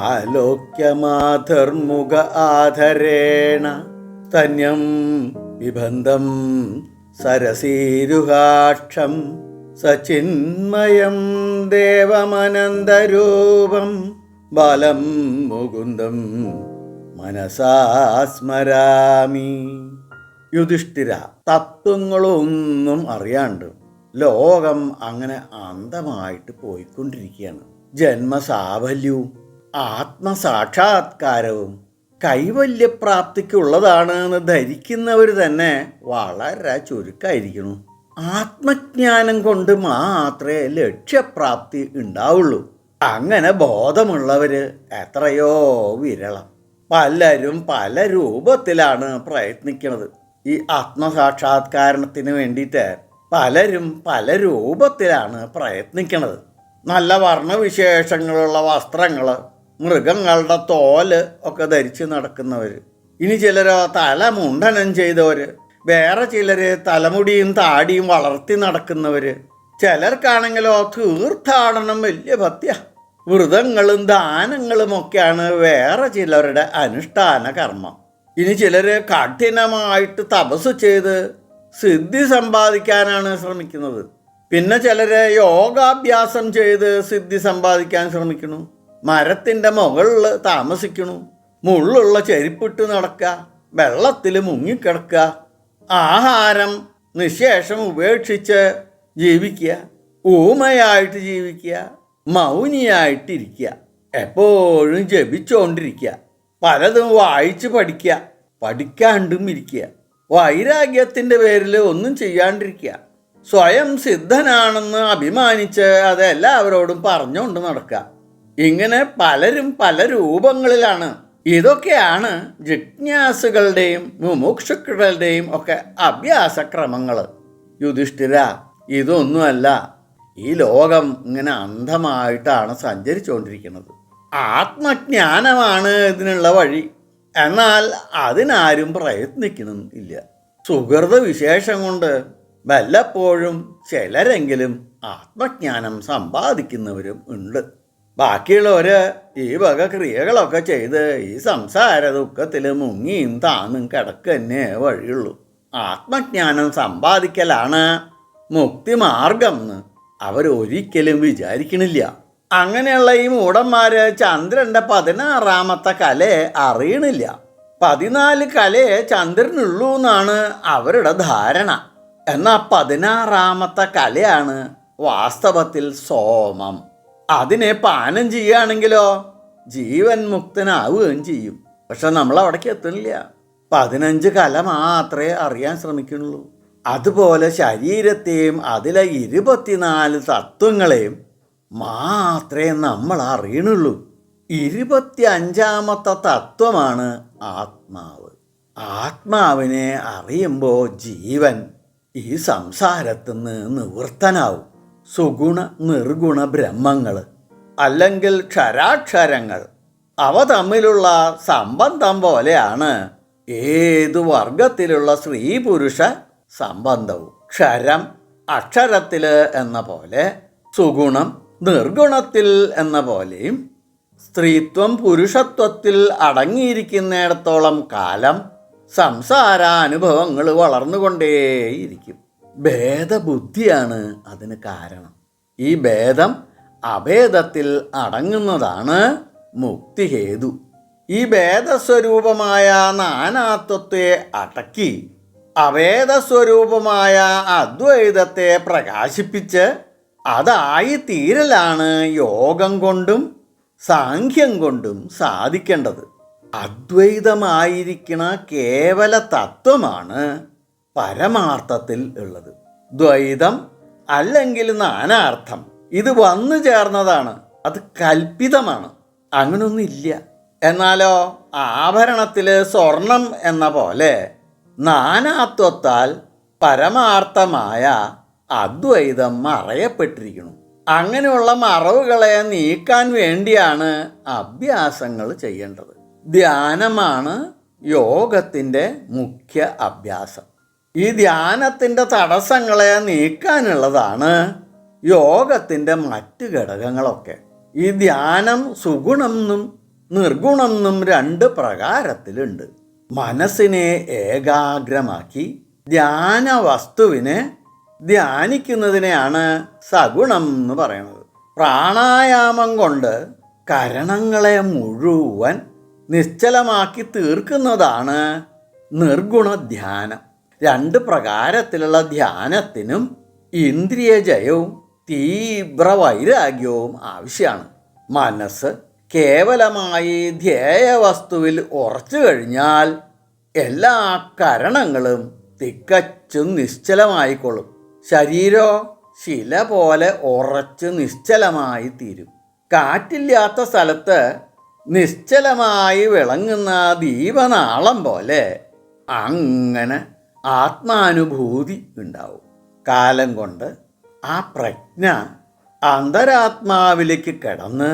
ആലോക്യമാധർമുഖ ആധരേണ തന്യം വിബന്ധം സരസീരുഹാക്ഷം സചിന്മയം ദേവമനന്തരൂപം ബാലം മുകുന്ദം മനസാ സ്മരാമി. യുധിഷ്ഠിര, തത്വങ്ങളൊന്നും അറിയാണ്ട് ലോകം അങ്ങനെ അന്ധമായിട്ട് പോയിക്കൊണ്ടിരിക്കുകയാണ്. ജന്മസാഫല്യവും ആത്മസാക്ഷാത്കാരവും കൈവല്യപ്രാപ്തിക്കുള്ളതാണ് എന്ന് ധരിക്കുന്നവർ തന്നെ വളരെ ചുരുക്കമായിരിക്കണം. ആത്മജ്ഞാനം കൊണ്ട് മാത്രമേ ലക്ഷ്യപ്രാപ്തി ഉണ്ടാവുള്ളൂ. അങ്ങനെ ബോധമുള്ളവര് എത്രയോ വിരളം. പലരും പല രൂപത്തിലാണ് പ്രയത്നിക്കുന്നത്. ഈ ആത്മസാക്ഷാത്കാരത്തിന് വേണ്ടിയിട്ട് പലരും പല രൂപത്തിലാണ് പ്രയത്നിക്കുന്നത്. നല്ല വർണ്ണവിശേഷങ്ങളുള്ള വസ്ത്രങ്ങൾ, മൃഗങ്ങളുടെ തോല് ഒക്കെ ധരിച്ച് നടക്കുന്നവർ, ഇനി ചിലരോ തലമുണ്ടനം ചെയ്തവർ, വേറെ ചിലർ തലമുടിയും താടിയും വളർത്തി നടക്കുന്നവർ, ചിലർക്കാണെങ്കിലോ തീർത്ഥാടനം വലിയ ഭക്തിയ. വ്രതങ്ങളും ദാനങ്ങളുമൊക്കെയാണ് വേറെ ചിലരുടെ അനുഷ്ഠാന കർമ്മം. ഇനി ചിലർ കഠിനമായിട്ട് തപസ് ചെയ്ത് സിദ്ധി സമ്പാദിക്കാനാണ് ശ്രമിക്കുന്നത്. പിന്നെ ചിലർ യോഗാഭ്യാസം ചെയ്ത് സിദ്ധി സമ്പാദിക്കാൻ ശ്രമിക്കുന്നു. മരത്തിൻ്റെ മുകളിൽ താമസിക്കണു, മുള്ളുള്ള ചെരുപ്പിട്ട് നടക്കുക, വെള്ളത്തിൽ മുങ്ങിക്കിടക്കുക, ആഹാരം നിശേഷം ഉപേക്ഷിച്ച് ജീവിക്കുക, ഊമയായിട്ട് ജീവിക്കുക, മൗനിയായിട്ടിരിക്കുക, എപ്പോഴും ജപിച്ചുകൊണ്ടിരിക്കുക, പലതും വായിച്ച് പഠിക്കുക, പഠിക്കാണ്ടും ഇരിക്കുക, വൈരാഗ്യത്തിൻ്റെ പേരിൽ ഒന്നും ചെയ്യാണ്ടിരിക്കുക, സ്വയം സിദ്ധനാണെന്ന് അഭിമാനിച്ച് അതെല്ലാവരോടും പറഞ്ഞുകൊണ്ട് നടക്കുക. ഇങ്ങനെ പലരും പല രൂപങ്ങളിലാണ്. ഇതൊക്കെയാണ് ജിജ്ഞാസുകളുടെയും മുമുക്ഷുക്കളുടെയും ഒക്കെ അഭ്യാസക്രമങ്ങൾ. യുധിഷ്ഠിര, ഇതൊന്നുമല്ല. ഈ ലോകം ഇങ്ങനെ അന്ധമായിട്ടാണ് സഞ്ചരിച്ചുകൊണ്ടിരിക്കുന്നത്. ആത്മജ്ഞാനമാണ് ഇതിനുള്ള വഴി. എന്നാൽ അതിനാരും പ്രയത്നിക്കുന്നില്ല. സുഹൃത വിശേഷം കൊണ്ട് വല്ലപ്പോഴും ചിലരെങ്കിലും ആത്മജ്ഞാനം സമ്പാദിക്കുന്നവരും ഉണ്ട്. ബാക്കിയുള്ളവർ ഈ വക ക്രിയകളൊക്കെ ചെയ്ത് ഈ സംസാര ദുഃഖത്തിൽ മുങ്ങിയും താന്നും കിടക്കുക തന്നെ വഴിയുള്ളൂ. ആത്മജ്ഞാനം സമ്പാദിക്കലാണ് മുക്തിമാർഗം എന്ന് അവരൊരിക്കലും വിചാരിക്കണില്ല. അങ്ങനെയുള്ള ഈ മൂഢന്മാര് ചന്ദ്രൻ്റെ 16ാമത്തെ കലയെ അറിയണില്ല. 14 കലയെ ചന്ദ്രനുള്ളൂ എന്നാണ് അവരുടെ ധാരണ. എന്നാൽ 16ാമത്തെ കലയാണ് വാസ്തവത്തിൽ സോമം. അതിനെ പാനം ചെയ്യുകയാണെങ്കിലോ ജീവൻ മുക്തനാവുകയും ചെയ്യും. പക്ഷെ നമ്മൾ അവിടേക്ക് എത്തുന്നില്ല. 15 കല മാത്രമേ അറിയാൻ ശ്രമിക്കുന്നുള്ളൂ. അതുപോലെ ശരീരത്തെയും അതിലെ 24 തത്വങ്ങളെയും മാത്രമേ നമ്മൾ അറിയണുള്ളൂ. 25ാമത്തെ തത്വമാണ് ആത്മാവ്. ആത്മാവിനെ അറിയുമ്പോൾ ജീവൻ ഈ സംസാരത്തിൽ നിന്ന് നിവൃത്തനാവും. സുഗുണ നിർഗുണ ബ്രഹ്മങ്ങൾ അല്ലെങ്കിൽ ക്ഷരാക്ഷരങ്ങൾ അവ തമ്മിലുള്ള സംബന്ധം പോലെയാണ് ഏതു വർഗത്തിലുള്ള സ്ത്രീ പുരുഷ സംബന്ധവും. ക്ഷരം അക്ഷരത്തിൽ എന്ന പോലെ, സുഗുണം നിർഗുണത്തിൽ എന്ന പോലെയും, സ്ത്രീത്വം പുരുഷത്വത്തിൽ അടങ്ങിയിരിക്കുന്നിടത്തോളം കാലം സംസാരാനുഭവങ്ങൾ വളർന്നുകൊണ്ടേയിരിക്കും. ഭേദബുദ്ധിയാണ് അതിന് കാരണം. ഈ ഭേദം അഭേദത്തിൽ അടങ്ങുന്നതാണ് മുക്തിഹേതു. ഈ ഭേദസ്വരൂപമായ നാനാത്വത്തെ അടക്കി അഭേദസ്വരൂപമായ അദ്വൈതത്തെ പ്രകാശിപ്പിച്ച് അതായി തീരലാണ് യോഗം കൊണ്ടും സാഖ്യം കൊണ്ടും സാധിക്കേണ്ടത്. അദ്വൈതമായിരിക്കണ കേവല തത്വമാണ് പരമാർത്ഥത്തിൽ ഉള്ളത്. ദ്വൈതം അല്ലെങ്കിൽ നാനാർത്ഥം ഇത് വന്നു ചേർന്നതാണ്. അത് കൽപ്പിതമാണ്. അങ്ങനൊന്നില്ല. എന്നാലോ ആഭരണത്തിൽ സ്വർണം എന്ന പോലെ നാനാത്വത്താൽ പരമാർത്ഥമായ അദ്വൈതം മറയപ്പെട്ടിരിക്കുന്നു. അങ്ങനെയുള്ള മറവുകളെ നീക്കാൻ വേണ്ടിയാണ് അഭ്യാസങ്ങൾ ചെയ്യേണ്ടത്. ധ്യാനമാണ് യോഗത്തിൻ്റെ മുഖ്യ അഭ്യാസം. ഈ ധ്യാനത്തിൻ്റെ തടസ്സങ്ങളെ നീക്കാനുള്ളതാണ് യോഗത്തിൻ്റെ മറ്റ് ഘടകങ്ങളൊക്കെ. ഈ ധ്യാനം സുഗുണം എന്നും നിർഗുണമെന്നും 2 പ്രകാരത്തിലുണ്ട്. മനസ്സിനെ ഏകാഗ്രമാക്കി ധ്യാന വസ്തുവിനെ ധ്യാനിക്കുന്നതിനെയാണ് സഗുണം എന്ന് പറയുന്നത്. പ്രാണായാമം കൊണ്ട് കരണങ്ങളെ മുഴുവൻ നിശ്ചലമാക്കി തീർക്കുന്നതാണ് നിർഗുണ ധ്യാനം. 2 പ്രകാരത്തിലുള്ള ധ്യാനത്തിനും ഇന്ദ്രിയജയവും തീവ്ര വൈരാഗ്യവും ആവശ്യമാണ്. മനസ്സ് കേവലമായി ധ്യേയവസ്തുവിൽ ഉറച്ചു കഴിഞ്ഞാൽ എല്ലാ കരണങ്ങളും തികച്ചും നിശ്ചലമായിക്കൊള്ളും. ശരീരോ ശില പോലെ ഉറച്ച് നിശ്ചലമായി തീരും. കാറ്റില്ലാത്ത സ്ഥലത്ത് നിശ്ചലമായി വിളങ്ങുന്ന ദീപനാളം പോലെ അങ്ങനെ ആത്മാനുഭൂതി ഉണ്ടാവും. കാലം കൊണ്ട് ആ പ്രജ്ഞ അന്തരാത്മാവിലേക്ക് കടന്ന്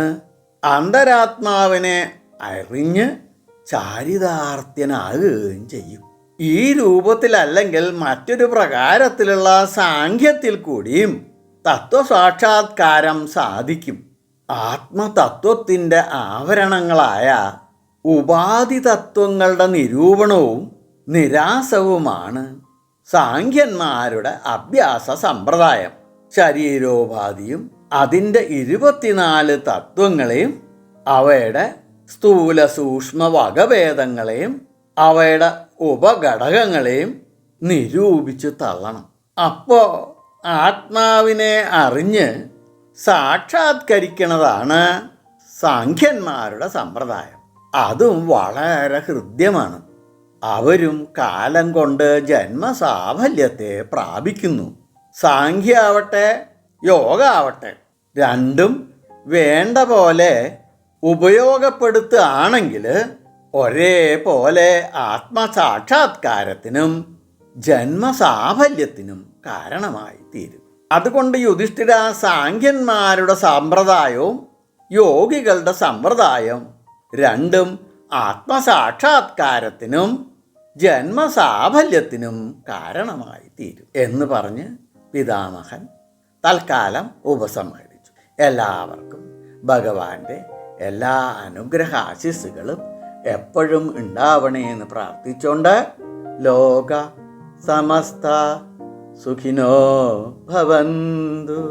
അന്തരാത്മാവിനെ അറിഞ്ഞ് ചാരിതാർത്ഥ്യനാകുകയും ചെയ്യും. ഈ രൂപത്തിലല്ലെങ്കിൽ മറ്റൊരു പ്രകാരത്തിലുള്ള സാഖ്യത്തിൽ കൂടിയും തത്വസാക്ഷാത്കാരം സാധിക്കും. ആത്മതത്വത്തിൻ്റെ ആവരണങ്ങളായ ഉപാധി തത്വങ്ങളുടെ നിരൂപണവും നിരാസവുമാണ് സാഖ്യന്മാരുടെ അഭ്യാസ സമ്പ്രദായം. ശരീരോപാധിയും അതിൻ്റെ 24 തത്വങ്ങളെയും അവയുടെ സ്ഥൂല സൂക്ഷ്മ വകഭേദങ്ങളെയും അവയുടെ ഉപഘടകങ്ങളെയും നിരൂപിച്ച് തള്ളണം. അപ്പോൾ ആത്മാവിനെ അറിഞ്ഞ് സാക്ഷാത്കരിക്കുന്നതാണ് സാഖ്യന്മാരുടെ സമ്പ്രദായം. അതും വളരെ ഹൃദ്യമാണ്. അവരും കാലം കൊണ്ട് ജന്മസാഫല്യത്തെ പ്രാപിക്കുന്നു. സാഖ്യാവട്ടെ യോഗാവട്ടെ രണ്ടും വേണ്ട പോലെ ഉപയോഗപ്പെടുത്തുകയാണെങ്കിൽ ഒരേപോലെ ആത്മസാക്ഷാത്കാരത്തിനും ജന്മസാഫല്യത്തിനും കാരണമായി തീരും. അതുകൊണ്ട് യുധിഷ്ഠിര, സാഖ്യന്മാരുടെ സമ്പ്രദായവും യോഗികളുടെ സമ്പ്രദായം രണ്ടും ആത്മസാക്ഷാത്കാരത്തിനും ജന്മസാഫല്യത്തിനും കാരണമായി തീരും എന്ന് പറഞ്ഞ് പിതാമഹൻ തൽക്കാലം ഉപസംഹരിച്ചു. എല്ലാവർക്കും ഭഗവാന്റെ എല്ലാ അനുഗ്രഹ ആശിസ്സുകളും എപ്പോഴും ഉണ്ടാവണേ എന്ന് പ്രാർത്ഥിച്ചുകൊണ്ട് ലോക സമസ്ത സുഖിനോ ഭവന്തു.